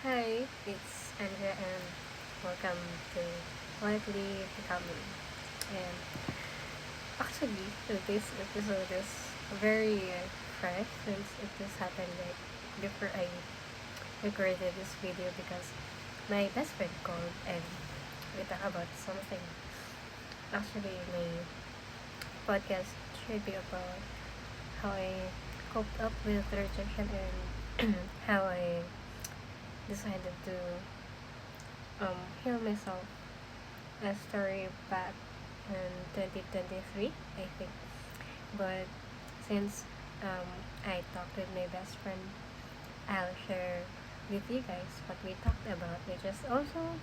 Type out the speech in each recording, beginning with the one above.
Hi, it's Andrea and welcome to Quietly Becoming. And actually, this episode is very fresh since it just happened like before I recorded this video because my best friend called and we talked about something. Actually, my podcast should be about how I coped up with rejection and how I decided to heal myself a story back in 2023, I think. But since I talked with my best friend, I'll share with you guys what we talked about, which is also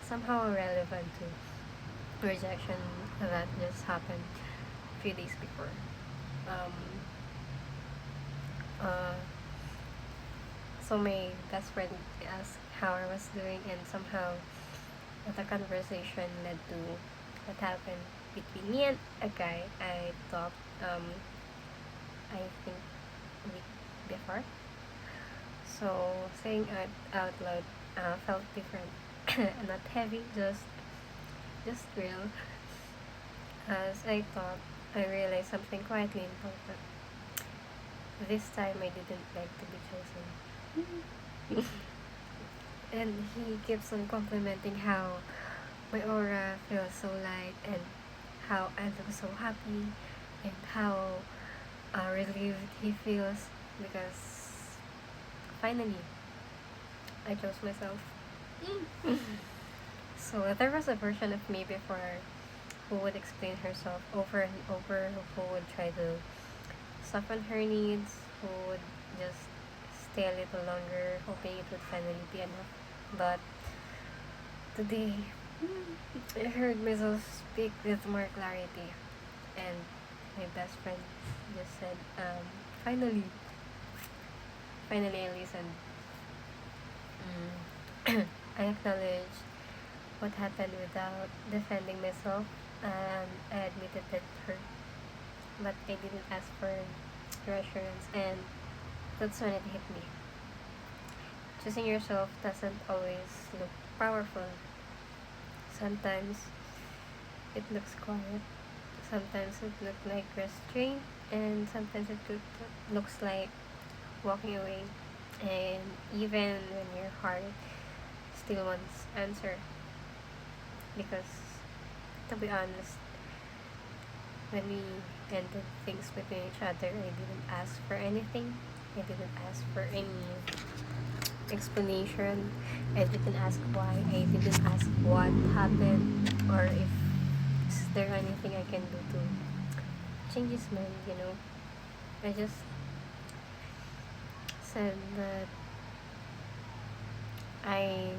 somehow relevant to rejection that just happened a few days before. Um, uh, so my best friend asked how I was doing, and somehow the conversation led to what happened between me and a guy I talked I think week before. So saying it out loud felt different, not heavy, just real. As I thought, I realized something quietly important. This time I didn't beg to be chosen. And he keeps on complimenting how my aura feels so light and how I look so happy and how relieved he feels because finally I chose myself. So there was a version of me before who would explain herself over and over, who would try to soften her needs, who would just stay a little longer, hoping it would finally be enough. But today, I heard myself speak with more clarity, and my best friend just said, finally, finally I listened. I acknowledged what happened without defending myself, and I admitted that it hurt, but I didn't ask for reassurance, and that's when it hit me. Choosing yourself doesn't always look powerful. Sometimes it looks quiet, sometimes it looks like restraint, and sometimes looks like walking away. And even when your heart still wants answer, because to be honest, when we ended things between each other, I didn't ask for anything. I didn't ask for any explanation. I didn't ask why. I didn't ask what happened or if is there anything I can do to change his mind. I just said that I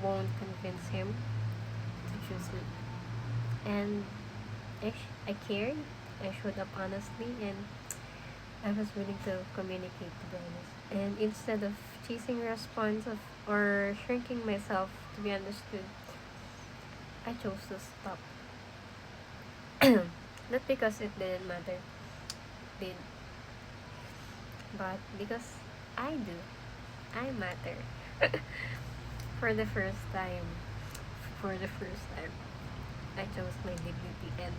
won't convince him to choose me. And I cared. I showed up honestly and I was willing to communicate, to be honest. And instead of chasing response or shrinking myself to be understood, I chose to stop. Not because it didn't matter, did, but because I do. I matter. for the first time, for the first time, I chose my dignity and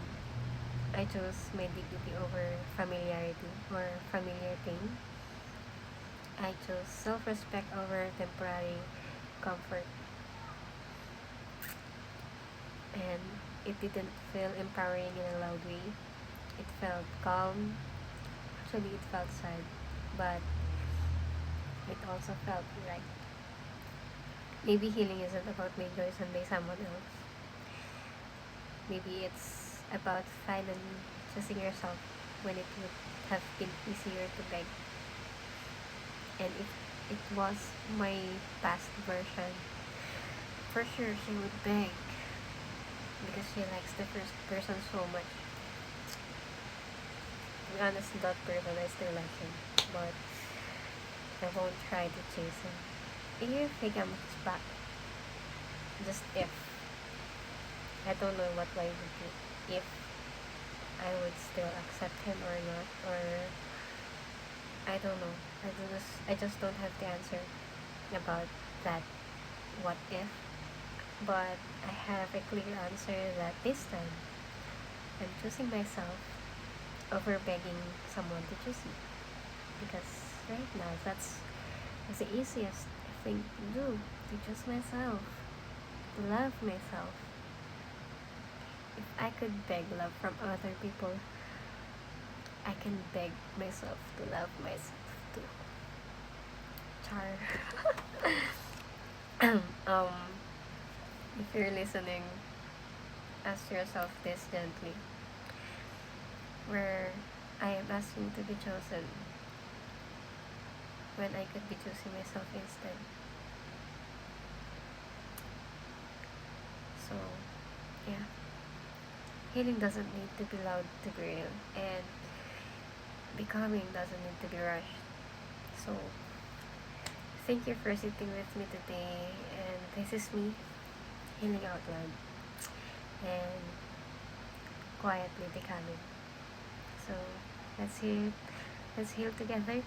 I chose my dignity over familiarity or familiar pain. I chose self-respect over temporary comfort, and it didn't feel empowering in a loud way. It felt calm. Actually, it felt sad, but it also felt right. Maybe healing isn't about being chosen by someone else. Maybe it's about finally choosing yourself when it would have been easier to beg. And if it was my past version, for sure she would beg because she likes the first person so much. To be honest, that person, I still like him, but I won't try to chase him. If he comes back, just if. I don't know what I would do. If I would still accept him or not, or I don't know. I just don't have the answer about that what if, but I have a clear answer that this time I'm choosing myself over begging someone to choose me. Because right now, that's the easiest thing to do, to choose myself, to love myself. If I could beg love from other people, I can beg myself to love myself too. Char. um, if you're listening, ask yourself this gently. Where I am asking to be chosen when I could be choosing myself instead. So, yeah. Healing doesn't need to be loud to be real, and becoming doesn't need to be rushed. So, thank you for sitting with me today, and this is me, healing out loud, and quietly becoming. So, let's heal together.